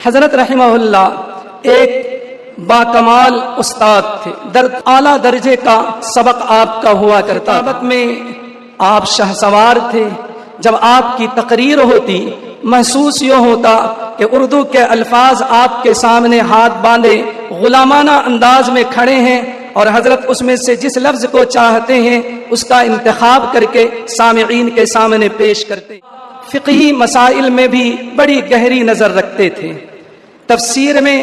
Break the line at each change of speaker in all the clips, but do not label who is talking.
حضرت رحمہ اللہ ایک باکمال استاد تھے، اعلیٰ درجے کا سبق آپ کا ہوا کرتا۔ سبق میں آپ شاہ سوار تھے۔ جب آپ کی تقریر ہوتی محسوس یہ ہوتا کہ اردو کے الفاظ آپ کے سامنے ہاتھ باندھے غلامانہ انداز میں کھڑے ہیں، اور حضرت اس میں سے جس لفظ کو چاہتے ہیں اس کا انتخاب کر کے سامعین کے سامنے پیش کرتے۔ فقہی مسائل میں بھی بڑی گہری نظر رکھتے تھے۔ تفسیر میں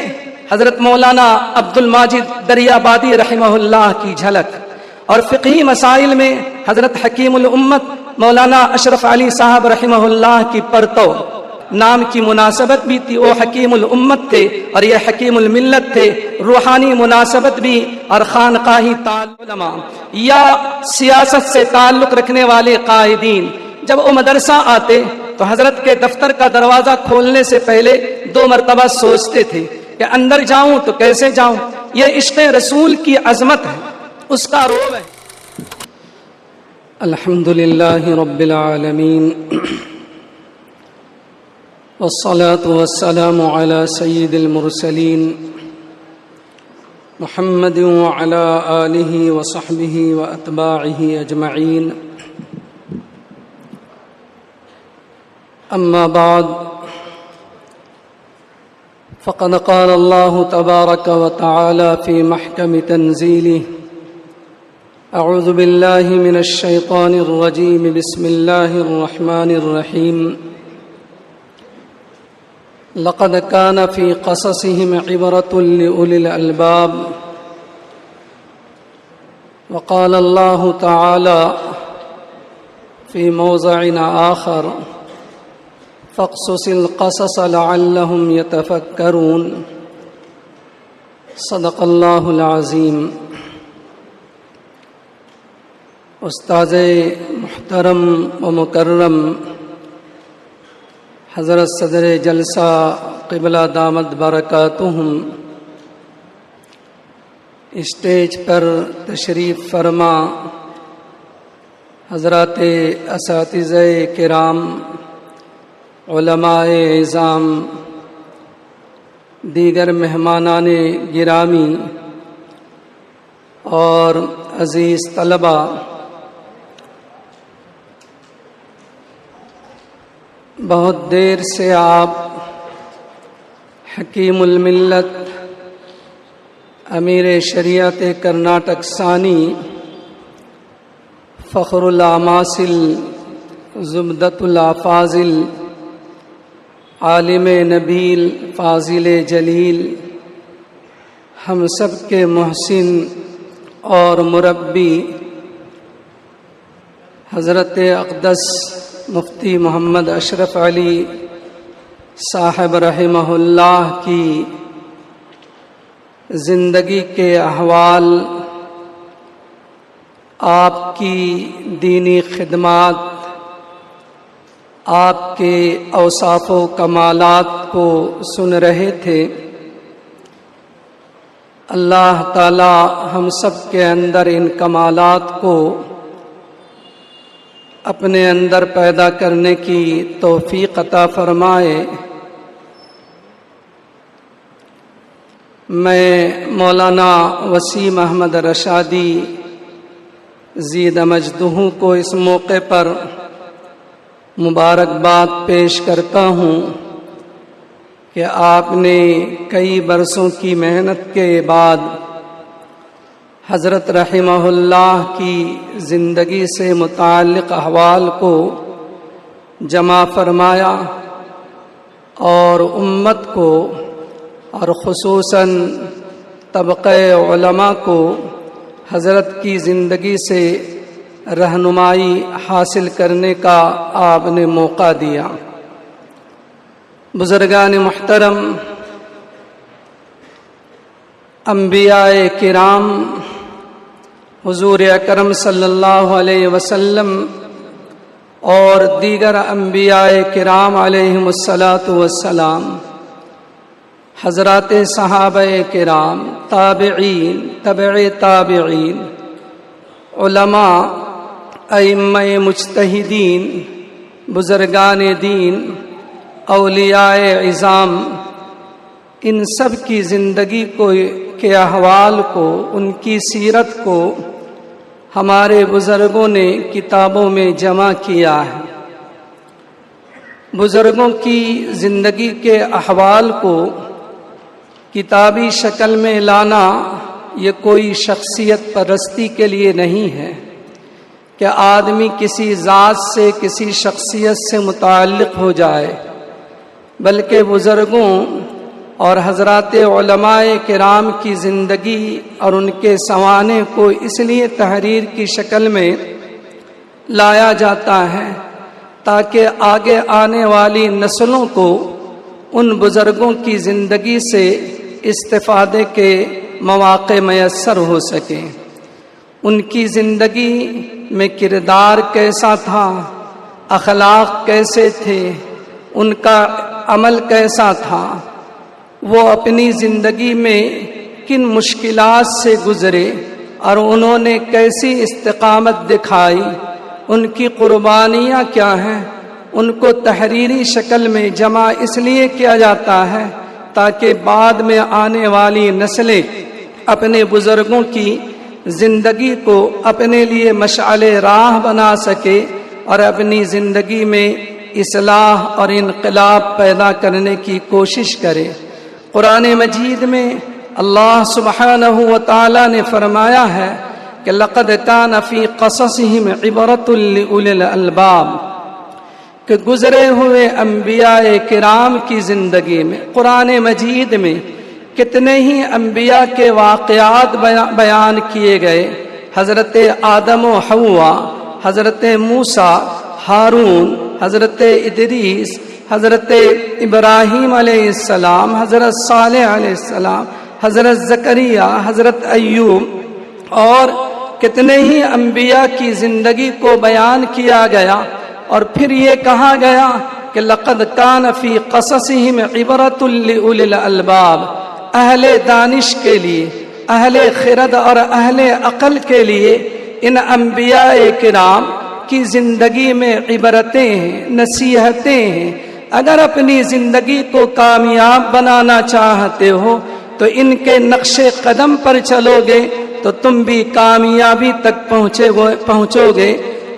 حضرت مولانا عبد الماجد دریابادی رحمہ اللہ کی جھلک، اور فقہی مسائل میں حضرت حکیم الامت مولانا اشرف علی صاحب رحمہ اللہ کی پرتو نام کی مناسبت بھی تھی۔ وہ حکیم الامت تھے اور یہ حکیم الملت تھے۔ روحانی مناسبت بھی اور خانقاہی تعلق علماء یا سیاست سے تعلق رکھنے والے قائدین جب وہ مدرسہ آتے تو حضرت کے دفتر کا دروازہ کھولنے سے پہلے 2 مرتبہ سوچتے تھے کہ اندر جاؤں تو کیسے جاؤں۔ یہ عشق رسول کی عظمت ہے، اس کا روب ہے۔ الحمدللہ رب العالمین والصلاة والسلام على سید المرسلین محمد وعلى آلہ وصحبہ واتباعہ اجمعین، اما بعد فقد قال اللہ تبارک وتعالی فی محکم تنزیلہ اعوذ باللہ من الشیطان الرجیم بسم اللہ الرحمن الرحیم لقد كان في قصصهم عبرة لأولي الألباب وقال الله تعالى في موضع آخر فاقصص القصص لعلهم يتفكرون صدق الله العظيم۔ استاذ محترم و مکرم حضرت صدر جلسہ قبلہ دامت برکاتہم، اسٹیج پر تشریف فرما حضرات اساتذہ کرام، علماء اعظام، دیگر مہمانان گرامی اور عزیز طلباء، بہت دیر سے آپ حکیم الملت امیر شریعت کرناٹک ثانی فخر الاماثل زبدۃ الافاضل عالم نبیل فاضل جلیل، ہم سب کے محسن اور مربی حضرت اقدس مفتی محمد اشرف علی صاحب رحمہ اللہ کی زندگی کے احوال، آپ کی دینی خدمات، آپ کے اوصاف و کمالات کو سن رہے تھے۔ اللہ تعالی ہم سب کے اندر ان کمالات کو اپنے اندر پیدا کرنے کی توفیق عطا فرمائے۔ میں مولانا وسیم احمد رشادی زید مجدہ کو اس موقع پر مبارکباد پیش کرتا ہوں کہ آپ نے کئی برسوں کی محنت کے بعد حضرت رحمہ اللہ کی زندگی سے متعلق احوال کو جمع فرمایا اور امت کو اور خصوصاً طبقہ علماء کو حضرت کی زندگی سے رہنمائی حاصل کرنے کا آپ نے موقع دیا۔ بزرگان محترم، انبیاء کرام، حضور اکرم صلی اللہ علیہ وسلم اور دیگر انبیاء کرام علیہم الصلاۃ والسلام، حضرات صحابہ کرام، تابعین، تبع تابعین، علماء، ائمہ مجتہدین، بزرگان دین، اولیاء عظام، ان سب کی زندگی کو کے احوال کو، ان کی سیرت کو ہمارے بزرگوں نے کتابوں میں جمع کیا ہے۔ بزرگوں کی زندگی کے احوال کو کتابی شکل میں لانا یہ کوئی شخصیت پرستی کے لیے نہیں ہے کہ آدمی کسی ذات سے، کسی شخصیت سے متعلق ہو جائے، بلکہ بزرگوں اور حضرات علماء کرام کی زندگی اور ان کے سوانح کو اس لیے تحریر کی شکل میں لایا جاتا ہے تاکہ آگے آنے والی نسلوں کو ان بزرگوں کی زندگی سے استفادے کے مواقع میسر ہو سکیں۔ ان کی زندگی میں کردار کیسا تھا، اخلاق کیسے تھے، ان کا عمل کیسا تھا، وہ اپنی زندگی میں کن مشکلات سے گزرے اور انہوں نے کیسی استقامت دکھائی، ان کی قربانیاں کیا ہیں، ان کو تحریری شکل میں جمع اس لیے کیا جاتا ہے تاکہ بعد میں آنے والی نسلیں اپنے بزرگوں کی زندگی کو اپنے لیے مشعل راہ بنا سکے اور اپنی زندگی میں اصلاح اور انقلاب پیدا کرنے کی کوشش کرے۔ قرآن مجید میں اللہ سبحانہ و تعالی نے فرمایا ہے کہ لقد کان فی قصصہم عبرۃ لأولی الالباب، کہ گزرے ہوئے انبیاء کرام کی زندگی میں، قرآن مجید میں کتنے ہی انبیاء کے واقعات بیان کیے گئے۔ حضرت آدم و حوا، حضرت موسیٰ، ہارون، حضرت ادریس، حضرت ابراہیم علیہ السلام، حضرت صالح علیہ السلام، حضرت زکریا، حضرت ایوب، اور کتنے ہی انبیاء کی زندگی کو بیان کیا گیا، اور پھر یہ کہا گیا کہ لقد کان فی قصصہم عبرۃ لأولی الالباب، اہل دانش کے لیے، اہل خرد اور اہل عقل کے لیے ان انبیاء کرام کی زندگی میں عبرتیں ہیں، نصیحتیں ہیں۔ اگر اپنی زندگی کو کامیاب بنانا چاہتے ہو تو ان کے نقش قدم پر چلو گے تو تم بھی کامیابی تک پہنچو گے،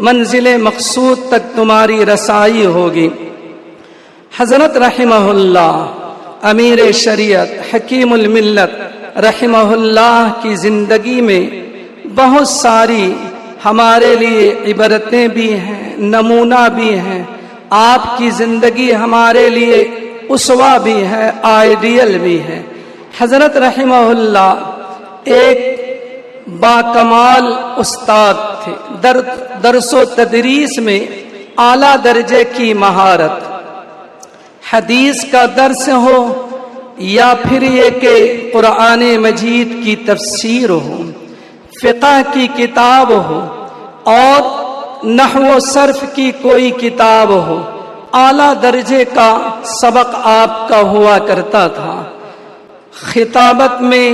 منزل مقصود تک تمہاری رسائی ہوگی۔ حضرت رحمہ اللہ امیر شریعت حکیم الملت رحمہ اللہ کی زندگی میں بہت ساری ہمارے لیے عبرتیں بھی ہیں، نمونہ بھی ہیں۔ آپ کی زندگی ہمارے لیے اسوہ بھی ہے، آئیڈیل بھی ہے۔ حضرت رحمہ اللہ ایک باکمال استاد تھے، درس و تدریس میں اعلیٰ درجے کی مہارت، حدیث کا درس ہو یا پھر یہ کہ قرآن مجید کی تفسیر ہو، فقہ کی کتاب ہو اور نحو و صرف کی کوئی کتاب ہو، اعلیٰ درجے کا سبق آپ کا ہوا کرتا تھا۔ خطابت میں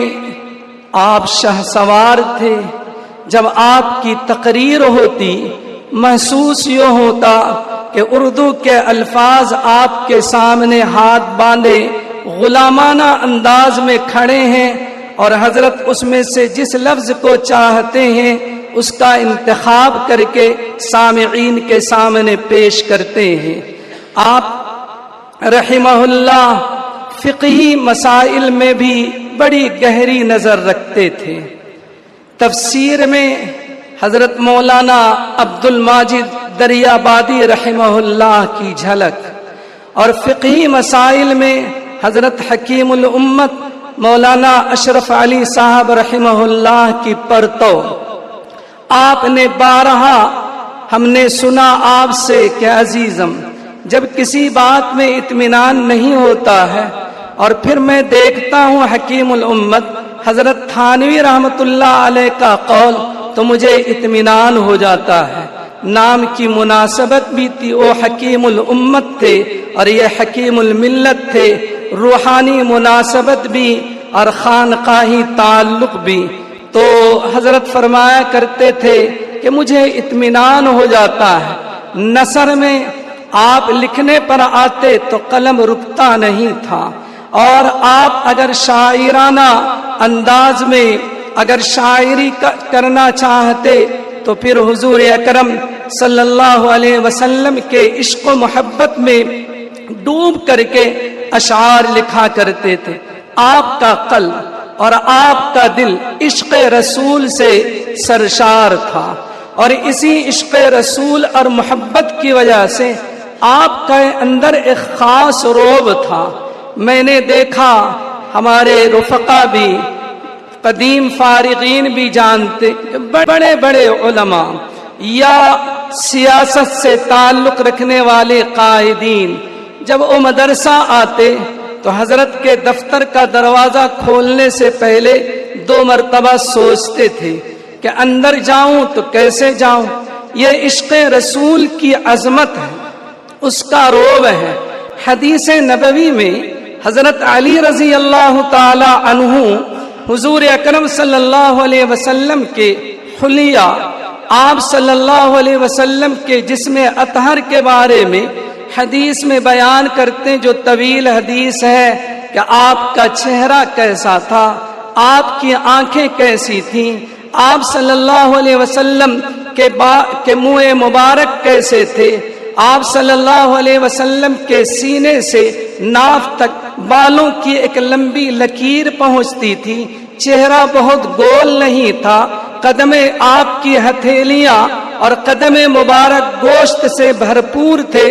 آپ شہسوار تھے۔ جب آپ کی تقریر ہوتی محسوس یہ ہوتا کہ اردو کے الفاظ آپ کے سامنے ہاتھ باندھے غلامانہ انداز میں کھڑے ہیں اور حضرت اس میں سے جس لفظ کو چاہتے ہیں اس کا انتخاب کر کے سامعین کے سامنے پیش کرتے ہیں۔ آپ رحمہ اللہ فقہی مسائل میں بھی بڑی گہری نظر رکھتے تھے۔ تفسیر میں حضرت مولانا عبد الماجد دریابادی رحمہ اللہ کی جھلک، اور فقہی مسائل میں حضرت حکیم الامت مولانا اشرف علی صاحب رحمہ اللہ کی پرتو۔ آپ نے بارہا ہم نے سنا آپ سے کہ عزیزم، جب کسی بات میں اطمینان نہیں ہوتا ہے اور پھر میں دیکھتا ہوں حکیم الامت حضرت تھانوی رحمت اللہ علیہ کا قول تو مجھے اطمینان ہو جاتا ہے۔ نام کی مناسبت بھی تھی، وہ حکیم الامت تھے اور یہ حکیم الملت تھے، روحانی مناسبت بھی اور خانقاہی تعلق بھی۔ تو حضرت فرمایا کرتے تھے کہ مجھے اطمینان ہو جاتا ہے۔ نثر میں آپ لکھنے پر آتے تو قلم رکتا نہیں تھا، اور آپ اگر شاعرانہ انداز میں اگر شاعری کرنا چاہتے تو پھر حضور اکرم صلی اللہ علیہ وسلم کے عشق و محبت میں ڈوب کر کے اشعار لکھا کرتے تھے۔ آپ کا قلب اور آپ کا دل عشق رسول سے سرشار تھا، اور اسی عشق رسول اور محبت کی وجہ سے آپ کے اندر ایک خاص روب تھا۔ میں نے دیکھا ہمارے رفقا بھی، قدیم فارغین بھی جانتے کہ بڑے بڑے علماء یا سیاست سے تعلق رکھنے والے قائدین جب وہ مدرسہ آتے تو حضرت کے دفتر کا دروازہ کھولنے سے پہلے 2 مرتبہ سوچتے تھے کہ اندر جاؤں تو کیسے جاؤں۔ یہ عشق رسول کی عظمت ہے، اس کا روب ہے۔ حدیث نبوی میں حضرت علی رضی اللہ تعالی عنہ حضور اکرم صلی اللہ علیہ وسلم کے حلیہ، آپ صلی اللہ علیہ وسلم کے جسم اطہر کے بارے میں حدیث میں بیان کرتے ہیں، جو طویل حدیث ہے کہ آپ کا چہرہ کیسا تھا، آپ کی آنکھیں کیسی تھیں، آپ صلی اللہ علیہ وسلم کے منہ مبارک کیسے تھے، آپ صلی اللہ علیہ وسلم کے سینے سے ناف تک بالوں کی ایک لمبی لکیر پہنچتی تھی، چہرہ بہت گول نہیں تھا، قدم آپ کی ہتھیلیاں اور قدم مبارک گوشت سے بھرپور تھے۔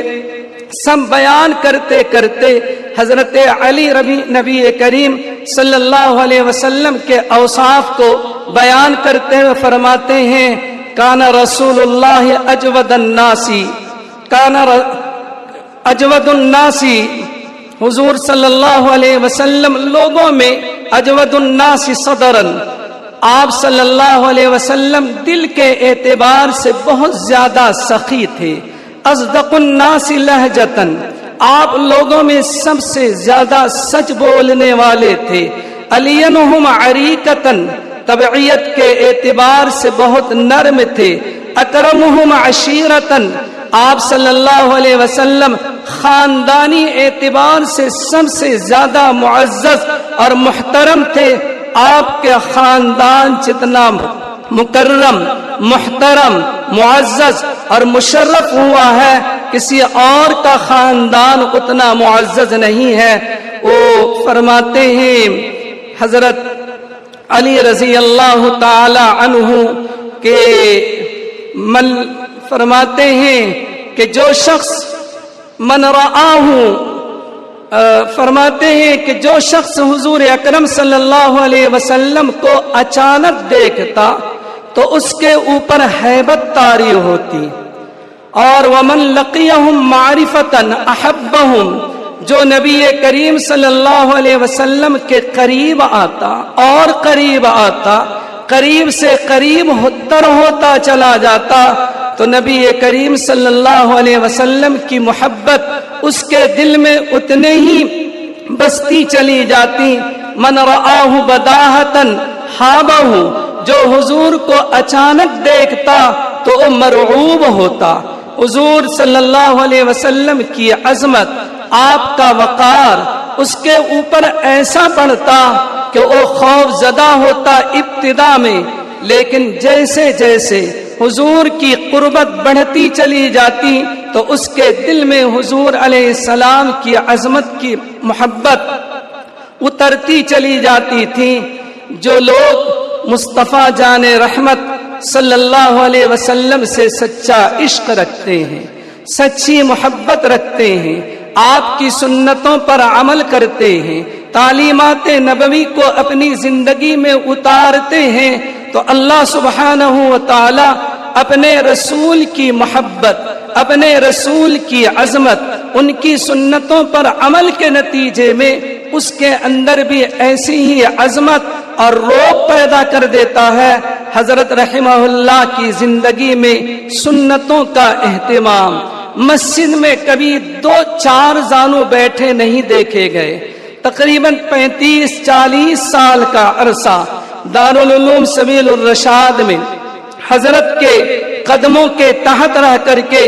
سب بیان کرتے کرتے حضرت علی نبی کریم صلی اللہ علیہ وسلم کے اوصاف کو بیان کرتے ہوئے فرماتے ہیں، کان رسول اللہ اجود الناسی، کان اجود الناسی، حضور صلی اللہ علیہ وسلم لوگوں میں اجود الناس صدرن، آپ صلی اللہ علیہ وسلم دل کے اعتبار سے بہت زیادہ سخی تھے۔ اصدق الناس لہجتن، آپ لوگوں میں سب سے زیادہ سچ بولنے والے تھے۔ الینہم عریقتن، طبعیت کے اعتبار سے بہت نرم تھے۔ اکرمہم عشیرتن، آپ صلی اللہ علیہ وسلم خاندانی اعتبار سے سب سے زیادہ معزز اور محترم تھے۔ آپ کے خاندان جتنا مکرم، محترم، معزز اور مشرف ہوا ہے، کسی اور کا خاندان اتنا معزز نہیں ہے۔ وہ فرماتے ہیں حضرت علی رضی اللہ تعالی عنہ کہ فرماتے ہیں کہ جو شخص من رآہ، فرماتے ہیں کہ جو شخص حضور اکرم صلی اللہ علیہ وسلم کو اچانک دیکھتا تو اس کے اوپر ہیبت طاری ہوتی، اور ومن لقیہم معرفتاً احبہم، جو نبی کریم صلی اللہ علیہ وسلم کے قریب آتا اور قریب آتا، قریب سے قریب تر ہوتا چلا جاتا، تو نبی کریم صلی اللہ علیہ وسلم کی محبت اس کے دل میں اتنے ہی بستی چلی جاتی۔ من رآہ بداہتاً حابہ، جو حضور کو اچانک دیکھتا تو وہ مرعوب ہوتا۔ حضور صلی اللہ علیہ وسلم کی عظمت، آپ کا وقار اس کے اوپر ایسا پڑتا کہ وہ خوف زدہ ہوتا ابتدا میں، لیکن جیسے جیسے حضور کی قربت بڑھتی چلی جاتی تو اس کے دل میں حضور علیہ السلام کی عظمت کی محبت اترتی چلی جاتی تھی۔ جو لوگ مصطفیٰ جان رحمت صلی اللہ علیہ وسلم سے سچا عشق رکھتے ہیں، سچی محبت رکھتے ہیں، آپ کی سنتوں پر عمل کرتے ہیں، تعلیمات نبوی کو اپنی زندگی میں اتارتے ہیں، تو اللہ سبحانہ و تعالی اپنے رسول کی محبت، اپنے رسول کی عظمت، ان کی سنتوں پر عمل کے نتیجے میں اس کے اندر بھی ایسی ہی عظمت اور روب پیدا کر دیتا ہے۔ حضرت رحمہ اللہ کی زندگی میں سنتوں کا اہتمام، مسجد میں کبھی 2-4 زانو بیٹھے نہیں دیکھے گئے۔ تقریباً 35-40 سال کا عرصہ دارالعلوم سبیل الرشاد میں حضرت کے قدموں کے تحت رہ کر کے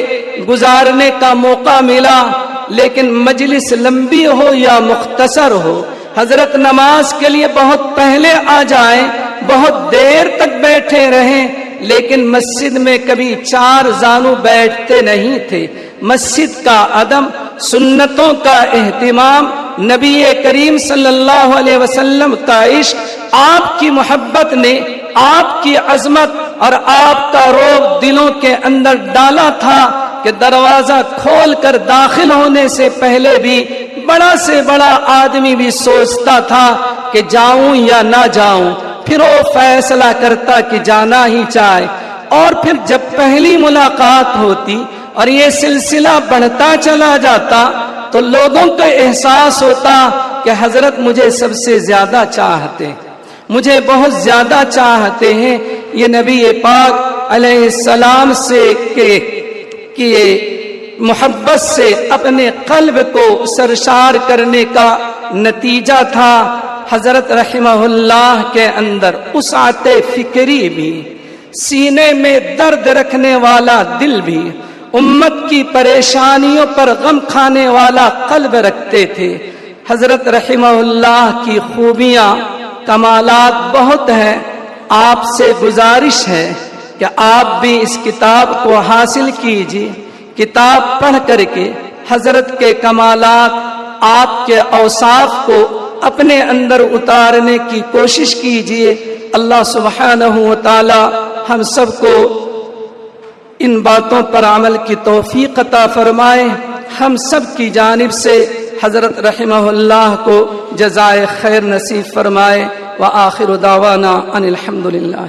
گزارنے کا موقع ملا، لیکن مجلس لمبی ہو یا مختصر ہو، حضرت نماز کے لیے بہت پہلے آ جائیں، بہت دیر تک بیٹھے رہیں، لیکن مسجد میں کبھی 4 زانو بیٹھتے نہیں تھے۔ مسجد کا ادب، سنتوں کا اہتمام، نبی کریم صلی اللہ علیہ وسلم کا عشق، آپ کی محبت نے آپ کی عظمت اور آپ کا رعب دلوں کے اندر ڈالا تھا کہ دروازہ کھول کر داخل ہونے سے پہلے بھی بڑا سے بڑا آدمی بھی سوچتا تھا کہ جاؤں یا نہ جاؤں، پھر وہ فیصلہ کرتا کہ جانا ہی چاہے۔ اور پھر جب پہلی ملاقات ہوتی اور یہ سلسلہ بڑھتا چلا جاتا تو لوگوں کو احساس ہوتا کہ حضرت مجھے سب سے زیادہ چاہتے، مجھے بہت زیادہ چاہتے ہیں۔ یہ نبی پاک علیہ السلام سے کہ محبت سے اپنے قلب کو سرشار کرنے کا نتیجہ تھا۔ حضرت رحمہ اللہ کے اندر وسعت فکری بھی، سینے میں درد رکھنے والا دل بھی، امت کی پریشانیوں پر غم کھانے والا قلب رکھتے تھے۔ حضرت رحمہ اللہ کی خوبیاں، کمالات بہت ہیں۔ آپ سے گزارش ہے کہ آپ بھی اس کتاب کو حاصل کیجیے، کتاب پڑھ کر کے حضرت کے کمالات، آپ کے اوصاف کو اپنے اندر اتارنے کی کوشش کیجیے۔ اللہ سبحانہ و تعالی ہم سب کو ان باتوں پر عمل کی توفیق عطا فرمائے۔ ہم سب کی جانب سے حضرت رحمہ اللہ کو جزائے خیر نصیب فرمائے۔ وآخر دعوانا ان الحمد للہ۔